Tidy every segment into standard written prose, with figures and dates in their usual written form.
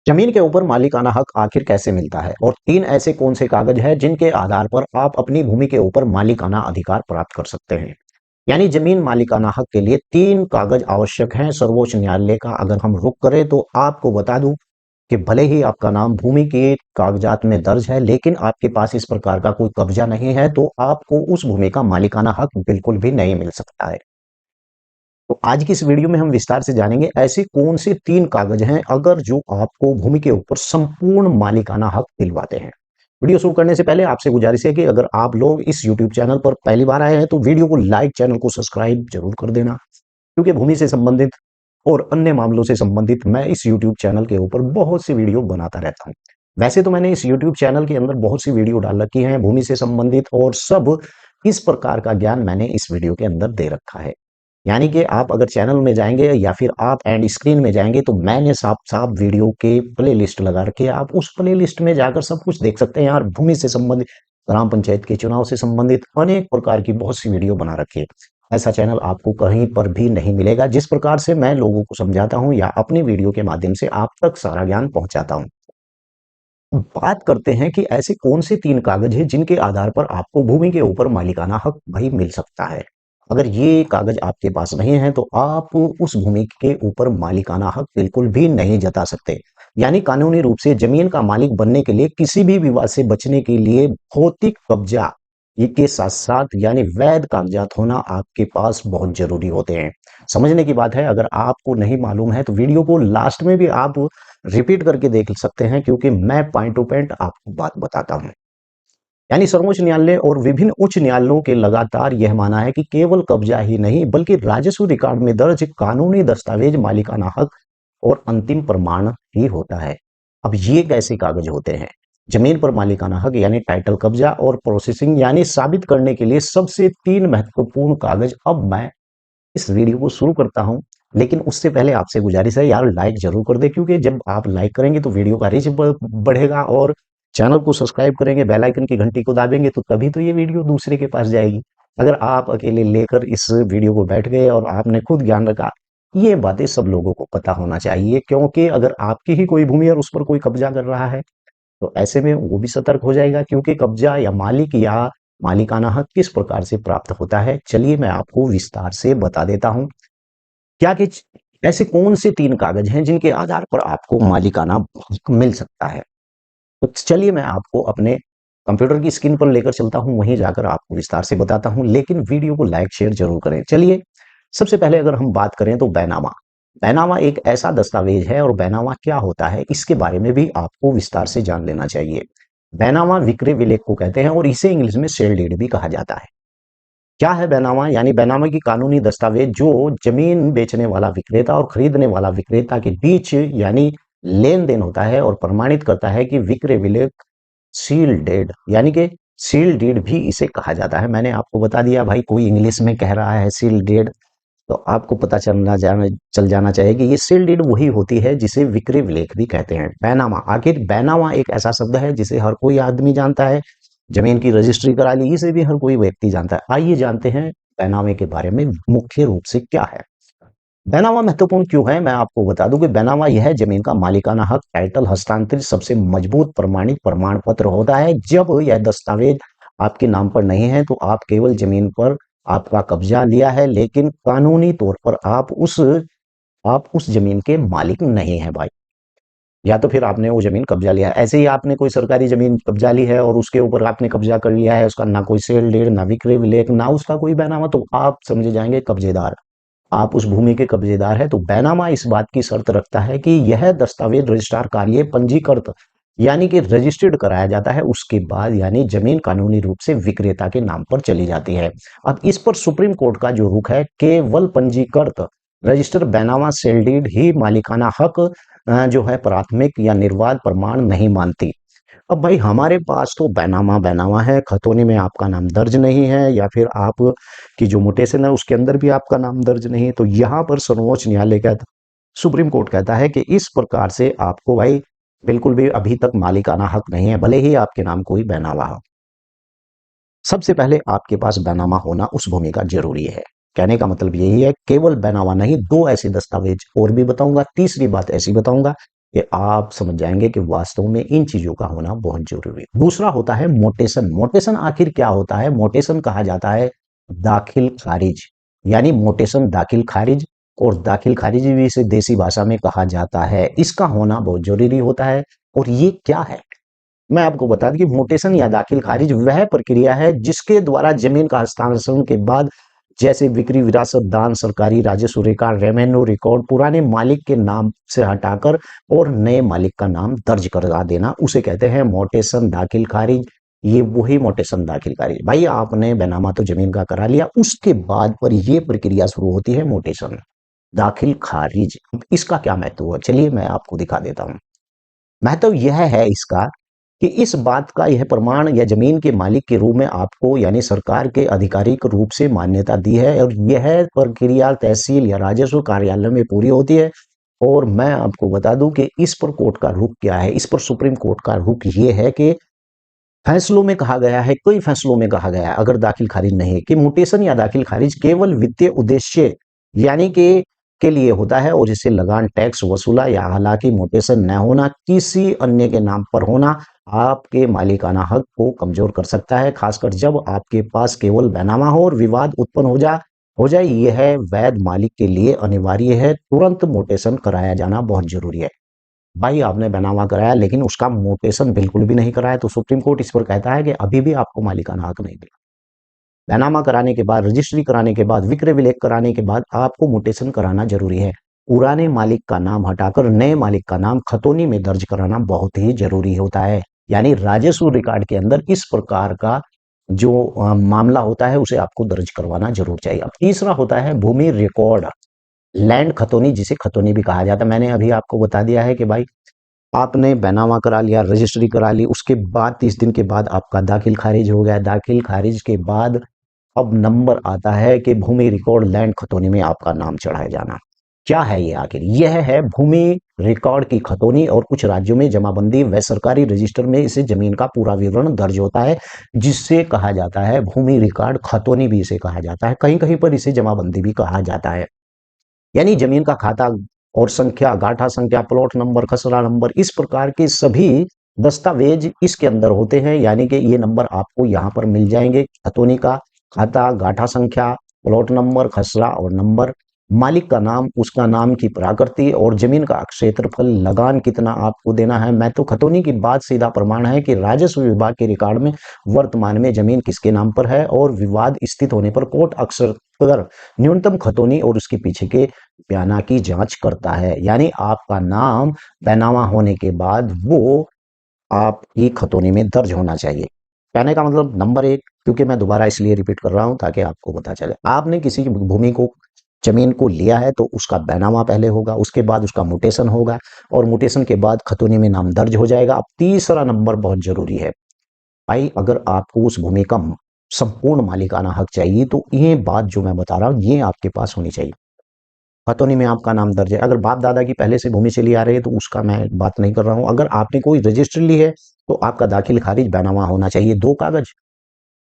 जमीन के ऊपर मालिकाना हक आखिर कैसे मिलता है और तीन ऐसे कौन से कागज हैं जिनके आधार पर आप अपनी भूमि के ऊपर मालिकाना अधिकार प्राप्त कर सकते हैं। यानी जमीन मालिकाना हक के लिए तीन कागज आवश्यक हैं। सर्वोच्च न्यायालय का अगर हम रुख करें तो आपको बता दूं कि भले ही आपका नाम भूमि के कागजात में दर्ज है, लेकिन आपके पास इस प्रकार का कोई कब्जा नहीं है, तो आपको उस भूमि का मालिकाना हक बिल्कुल भी नहीं मिल सकता है। तो आज की इस वीडियो में हम विस्तार से जानेंगे ऐसे कौन से तीन कागज हैं अगर जो आपको भूमि के ऊपर संपूर्ण मालिकाना हक दिलवाते हैं। वीडियो शुरू करने से पहले आपसे गुजारिश है कि अगर आप लोग इस यूट्यूब चैनल पर पहली बार आए हैं तो वीडियो को लाइक, चैनल को सब्सक्राइब जरूर कर देना, क्योंकि भूमि से संबंधित और अन्य मामलों से संबंधित मैं इस यूट्यूब चैनल के ऊपर बहुत सी वीडियो बनाता रहता हूं। वैसे तो मैंने इस यूट्यूब चैनल के अंदर बहुत सी वीडियो डाल रखी हैं भूमि से संबंधित, और सब इस प्रकार का ज्ञान मैंने इस वीडियो के अंदर दे रखा है। यानी कि आप अगर चैनल में जाएंगे या फिर आप एंड स्क्रीन में जाएंगे तो मैंने साफ साफ वीडियो के प्ले लिस्ट लगा रखी है। आप उस प्ले लिस्ट में जाकर सब कुछ देख सकते हैं। यार, भूमि से संबंधित, ग्राम पंचायत के चुनाव से संबंधित अनेक प्रकार की बहुत सी वीडियो बना रखी है। ऐसा चैनल आपको कहीं पर भी नहीं मिलेगा जिस प्रकार से मैं लोगों को समझाता हूं या अपनी वीडियो के माध्यम से आप तक सारा ज्ञान पहुंचाता हूं। बात करते हैं कि ऐसे कौन से तीन कागज हैं जिनके आधार पर आपको भूमि के ऊपर मालिकाना हक भाई मिल सकता है। अगर ये कागज आपके पास नहीं है तो आप उस भूमि के ऊपर मालिकाना हक बिल्कुल भी नहीं जता सकते। यानी कानूनी रूप से जमीन का मालिक बनने के लिए किसी भी विवाद से बचने के लिए भौतिक कब्जा ये के साथ साथ यानी वैध कागजात होना आपके पास बहुत जरूरी होते हैं। समझने की बात है, अगर आपको नहीं मालूम है तो वीडियो को लास्ट में भी आप रिपीट करके देख सकते हैं, क्योंकि मैं पॉइंट टू पॉइंट आपको बात बताता हूं। यानी सर्वोच्च न्यायालय और विभिन्न उच्च न्यायालयों के लगातार यह माना है कि केवल कब्जा ही नहीं बल्कि राजस्व रिकॉर्ड में दर्ज कानूनी दस्तावेज मालिकाना हक और अंतिम प्रमाण ही होता है। अब ये कैसे कागज होते हैं? जमीन पर मालिकाना हक यानी टाइटल कब्जा और प्रोसेसिंग यानी साबित करने के लिए सबसे तीन महत्वपूर्ण कागज। अब मैं इस वीडियो को शुरू करता हूं, लेकिन उससे पहले आपसे गुजारिश है यार, लाइक जरूर कर दे, क्योंकि जब आप लाइक करेंगे तो वीडियो का रीच बढ़ेगा, और चैनल को सब्सक्राइब करेंगे, बेल आइकन की घंटी को दाबेंगे तो तभी तो ये वीडियो दूसरे के पास जाएगी। अगर आप अकेले लेकर इस वीडियो को बैठ गए और आपने खुद ज्ञान रखा, ये बातें सब लोगों को पता होना चाहिए, क्योंकि अगर आपकी ही कोई भूमि और उस पर कोई कब्जा कर रहा है तो ऐसे में वो भी सतर्क हो जाएगा, क्योंकि कब्जा या मालिक या मालिकाना हक किस प्रकार से प्राप्त होता है। चलिए मैं आपको विस्तार से बता देता हूं क्या कि ऐसे कौन से तीन कागज हैं जिनके आधार पर आपको मालिकाना हक मिल सकता है। तो चलिए मैं आपको अपने कंप्यूटर की स्क्रीन पर लेकर चलता हूं, वहीं जाकर आपको विस्तार से बताता हूं, लेकिन वीडियो को लाइक शेयर जरूर करें। चलिए, सबसे पहले अगर हम बात करें तो बैनामा। बैनामा एक ऐसा दस्तावेज है, और बैनामा क्या होता है इसके बारे में भी आपको विस्तार से जान लेना चाहिए। बैनामा विक्रय विलेख को कहते हैं और इसे इंग्लिश में सेल डीड भी कहा जाता है। क्या है बैनामा? यानी बैनामा की कानूनी दस्तावेज जो जमीन बेचने वाला विक्रेता और खरीदने वाला विक्रेता के बीच यानी लेन देन होता है, और प्रमाणित करता है कि विक्रय विलेख सील डेड, यानी कि सील डीड भी इसे कहा जाता है। मैंने आपको बता दिया भाई, कोई इंग्लिश में कह रहा है सील डेड तो आपको पता चल जाना चाहिए कि ये सील डीड वही होती है जिसे विक्रय विलेख भी कहते हैं। बैनामा, आखिर बैनामा एक ऐसा शब्द है जिसे हर कोई आदमी जानता है। जमीन की रजिस्ट्री करा ली, इसे भी हर कोई व्यक्ति जानता है। आइए जानते हैं बैनामे के बारे में मुख्य रूप से क्या है। बैनामा महत्वपूर्ण क्यों है, मैं आपको बता दूं कि बैनामा यह जमीन का मालिकाना हक टाइटल हस्तांतरित सबसे मजबूत प्रमाणित प्रमाण पत्र होता है। जब यह दस्तावेज आपके नाम पर नहीं है तो आप केवल जमीन पर आपका कब्जा लिया है, लेकिन कानूनी तौर पर आप उस जमीन के मालिक नहीं है भाई। या तो फिर आपने वो जमीन कब्जा लिया है, ऐसे ही आपने कोई सरकारी जमीन कब्जा ली है और उसके ऊपर आपने कब्जा कर लिया है, उसका ना कोई सेल डीड, ना विक्रय विलेख, ना उसका कोई बैनामा, तो आप समझे जाएंगे कब्जेदार। आप उस भूमि के कब्जेदार है। तो बैनामा इस बात की शर्त रखता है कि यह दस्तावेज रजिस्ट्रार कार्य पंजीकृत यानी कि रजिस्टर्ड कराया जाता है, उसके बाद यानी जमीन कानूनी रूप से विक्रेता के नाम पर चली जाती है। अब इस पर सुप्रीम कोर्ट का जो रुख है, केवल पंजीकृत रजिस्टर बैनामा सेल डीड ही मालिकाना हक जो है प्राथमिक या निर्वाध प्रमाण नहीं मानती। अब भाई हमारे पास तो बैनामा बैनामा है, खतौनी में आपका नाम दर्ज नहीं है, या फिर आप की जो मुटेशन है उसके अंदर भी आपका नाम दर्ज नहीं है, तो यहाँ पर सर्वोच्च न्यायालय कहता, सुप्रीम कोर्ट कहता है कि इस प्रकार से आपको भाई बिल्कुल भी अभी तक मालिकाना हक नहीं है, भले ही आपके नाम कोई बैनामा हो। सबसे पहले आपके पास बैनामा होना उस भूमि का जरूरी है। कहने का मतलब यही है, केवल बैनामा नहीं, दो ऐसे दस्तावेज और भी बताऊंगा, तीसरी बात ऐसी बताऊंगा कि आप समझ जाएंगे कि वास्तव में इन चीजों का होना बहुत जरूरी है। दूसरा होता है मोटेशन। मोटेशन आखिर क्या होता है? मोटेशन कहा जाता है दाखिल खारिज, यानी मोटेशन दाखिल खारिज, और दाखिल खारिज भी इसे देसी भाषा में कहा जाता है। इसका होना बहुत जरूरी होता है। और ये क्या है, मैं आपको बता दूं कि मोटेशन या दाखिल खारिज वह प्रक्रिया है जिसके द्वारा जमीन का हस्तांतरण के बाद, जैसे बिक्री, विरासत, दान, सरकारी राजस्व रिकॉर्ड, रेवेन्यू रिकॉर्ड, पुराने मालिक के नाम से हटाकर और नए मालिक का नाम दर्ज करवा देना, उसे कहते हैं मोटेशन दाखिल खारिज। ये वही मोटेशन दाखिल खारिज। भाई आपने बैनामा तो जमीन का करा लिया, उसके बाद पर यह प्रक्रिया शुरू होती है मोटेशन दाखिल खारिज। इसका क्या महत्व है, चलिए मैं आपको दिखा देता हूं। महत्व यह है इसका कि इस बात का यह प्रमाण या जमीन के मालिक के रूप में आपको यानी सरकार के आधिकारिक रूप से मान्यता दी है, और यह प्रक्रिया तहसील या राजस्व कार्यालय में पूरी होती है। और मैं आपको बता दूं कि इस पर कोर्ट का रुख क्या है। इस पर सुप्रीम कोर्ट का रुख ये है कि फैसलों में कहा गया है, कई फैसलों में कहा गया है, अगर दाखिल खारिज नहीं है, कि म्यूटेशन या दाखिल खारिज केवल वित्तीय उद्देश्य यानी कि के लिए होता है, और जिससे लगान टैक्स वसूला, या हालांकि म्यूटेशन न होना किसी अन्य के नाम पर होना आपके मालिकाना हक को कमजोर कर सकता है, खासकर जब आपके पास केवल बैनामा हो और विवाद उत्पन्न हो जाए। यह वैध मालिक के लिए अनिवार्य है, तुरंत म्यूटेशन कराया जाना बहुत जरूरी है। भाई आपने बैनामा कराया लेकिन उसका म्यूटेशन बिल्कुल भी नहीं कराया, तो सुप्रीम कोर्ट इस पर कहता है कि अभी भी आपको मालिकाना हक नहीं मिला। बैनामा कराने के बाद, रजिस्ट्री कराने के बाद, विक्रय विलेख कराने के बाद आपको म्यूटेशन कराना जरूरी है। पुराने मालिक का नाम हटाकर नए मालिक का नाम खतौनी में दर्ज कराना बहुत ही जरूरी होता है। यानी राजस्व रिकॉर्ड के अंदर इस प्रकार का जो मामला होता है उसे आपको दर्ज करवाना जरूर चाहिए। अब तीसरा होता है भूमि रिकॉर्ड, लैंड खतौनी, जिसे खतौनी भी कहा जाता है। मैंने अभी आपको बता दिया है कि भाई आपने बैनामा करा लिया, रजिस्ट्री करा ली, उसके बाद 30 दिन के बाद आपका दाखिल खारिज हो गया। दाखिल खारिज के बाद अब नंबर आता है कि भूमि रिकॉर्ड लैंड खतौनी में आपका नाम चढ़ाया जाना। क्या है ये आखिर? यह है भूमि रिकॉर्ड की खतौनी, और कुछ राज्यों में जमाबंदी व सरकारी रजिस्टर में इसे जमीन का पूरा विवरण दर्ज होता है, जिससे कहा जाता है भूमि रिकॉर्ड खतौनी भी इसे कहा जाता है। कहीं कहीं पर इसे जमाबंदी भी कहा जाता है। यानी जमीन का खाता और संख्या, गाठा संख्या, प्लॉट नंबर, खसरा नंबर, इस प्रकार के सभी दस्तावेज इसके अंदर होते हैं। यानी कि ये नंबर आपको यहाँ पर मिल जाएंगे। खतौनी का खाता, गाठा संख्या, प्लॉट नंबर, खसरा और नंबर, मालिक का नाम, उसका नाम की प्रकृति और जमीन का क्षेत्रफल, लगान कितना आपको देना है। मैं तो खतौनी की बात सीधा प्रमाण है कि राजस्व विभाग के रिकॉर्ड में वर्तमान में जमीन किसके नाम पर है, और विवाद स्थित होने पर कोर्ट अक्सर न्यूनतम खतौनी और उसके पीछे के बयाना की जांच करता है। यानी आपका नाम बैनामा होने के बाद वो आपकी खतौनी में दर्ज होना चाहिए। कहने का मतलब नंबर एक, क्योंकि मैं दोबारा इसलिए रिपीट कर रहा हूं ताकि आपको पता चले, आपने किसी की भूमि को, जमीन को लिया है तो उसका बैनामा पहले होगा, उसके बाद उसका म्यूटेशन होगा, और म्यूटेशन के बाद खतौनी में नाम दर्ज हो जाएगा। अब तीसरा नंबर बहुत जरूरी है भाई, अगर आपको उस भूमि का संपूर्ण मालिकाना हक चाहिए तो ये बात जो मैं बता रहा हूं ये आपके पास होनी चाहिए। खतौनी में आपका नाम दर्ज है। अगर बाप दादा की पहले से भूमि चली आ रही है तो उसका मैं बात नहीं कर रहा हूं। अगर आपने कोई रजिस्ट्री ली है तो आपका दाखिल खारिज बैनामा होना चाहिए, 2 कागज।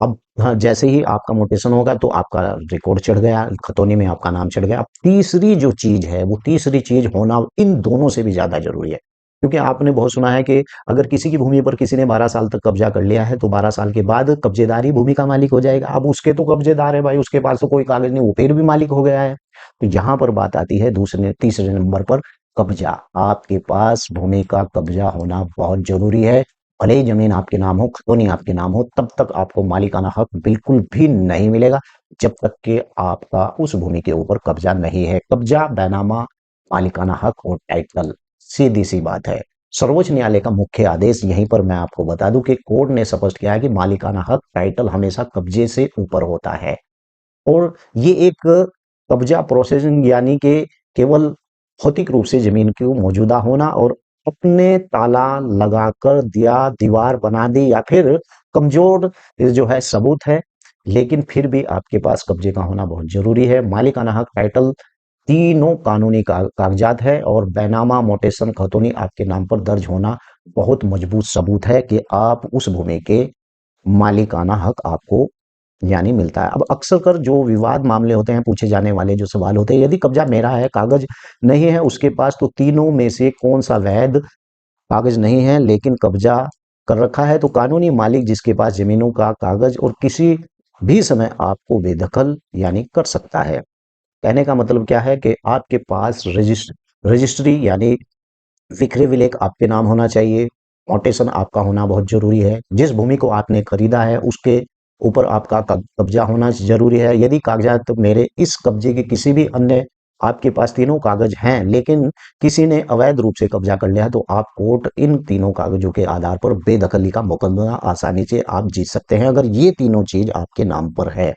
अब हाँ, जैसे ही आपका म्यूटेशन होगा तो आपका रिकॉर्ड चढ़ गया, खतौनी में आपका नाम चढ़ गया। अब तीसरी जो चीज है, वो तीसरी चीज होना इन दोनों से भी ज्यादा जरूरी है। क्योंकि आपने बहुत सुना है कि अगर किसी की भूमि पर किसी ने 12 साल तक कब्जा कर लिया है तो 12 साल के बाद कब्जेदारी भूमि का मालिक हो जाएगा। अब उसके तो कब्जेदार है भाई, उसके पास तो कोई कागज नहीं, वो फिर भी मालिक हो गया है। तो यहां पर बात आती है तीसरे नंबर पर कब्जा। आपके पास भूमि का कब्जा होना बहुत जरूरी है। भले ही जमीन आपके नाम हो, खतौनी आपके नाम हो, तब तक आपको मालिकाना हक बिल्कुल भी नहीं मिलेगा जब तक कि आपका उस भूमि के ऊपर कब्जा नहीं है। कब्जा, बैनामा, मालिकाना हक और टाइटल, सीधी सी बात है। सर्वोच्च न्यायालय का मुख्य आदेश यहीं पर मैं आपको बता दूं कि कोर्ट ने स्पष्ट किया है कि मालिकाना हक, टाइटल हमेशा कब्जे से ऊपर होता है। और ये एक कब्जा प्रोसेसिंग यानी कि केवल भौतिक रूप से जमीन की मौजूदा होना, और अपने ताला लगाकर दिया, दीवार बना दी, या फिर कमजोर जो है सबूत है, लेकिन फिर भी आपके पास कब्जे का होना बहुत जरूरी है। मालिकाना हक, टाइटल, तीनों कानूनी कागजात है, और बैनामा, मोटेशन, खतौनी आपके नाम पर दर्ज होना बहुत मजबूत सबूत है कि आप उस भूमि के मालिकाना हक आपको यानी मिलता है। अब अक्सर कर जो विवाद मामले होते हैं, पूछे जाने वाले जो सवाल होते हैं, यदि कब्जा मेरा है, कागज नहीं है उसके पास, तो तीनों में से कौन सा वैध? कागज नहीं है लेकिन कब्जा कर रखा है, तो कानूनी मालिक जिसके पास जमीनों का कागज और किसी भी समय आपको बेदखल यानी कर सकता है। कहने का मतलब क्या है कि आपके पास रजिस्ट्री यानी विक्रय विलेख आपके नाम होना चाहिए, म्यूटेशन आपका होना बहुत जरूरी है, जिस भूमि को आपने खरीदा है उसके ऊपर आपका कब्जा होना जरूरी है। यदि कागजात तो मेरे इस कब्जे के किसी भी अन्य, आपके पास तीनों कागज हैं लेकिन किसी ने अवैध रूप से कब्जा कर लिया है, तो आप कोर्ट इन तीनों कागजों के आधार पर बेदखली का मुकदमा आसानी से आप जीत सकते हैं, अगर ये तीनों चीज आपके नाम पर है।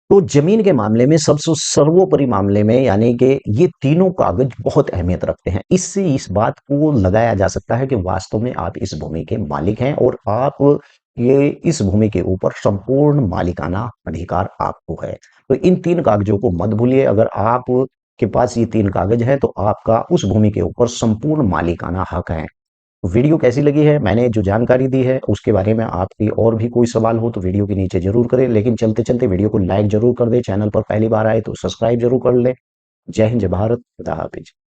तो जमीन के मामले में सबसे सर्वोपरि मामले में यानी कि ये तीनों कागज बहुत अहमियत रखते हैं। इससे इस बात को लगाया जा सकता है कि वास्तव में आप इस भूमि के मालिक हैं और आप ये इस भूमि के ऊपर संपूर्ण मालिकाना अधिकार आपको है। तो इन तीन कागजों को मत भूलिए, अगर आप के पास ये तीन कागज है तो आपका उस भूमि के ऊपर संपूर्ण मालिकाना हक है। वीडियो कैसी लगी है, मैंने जो जानकारी दी है उसके बारे में आपकी और भी कोई सवाल हो तो वीडियो के नीचे जरूर करें, लेकिन चलते चलते वीडियो को लाइक जरूर कर दें, चैनल पर पहली बार आए तो सब्सक्राइब जरूर कर लें। जय हिंद, जय भारत, खुदा हाफिज।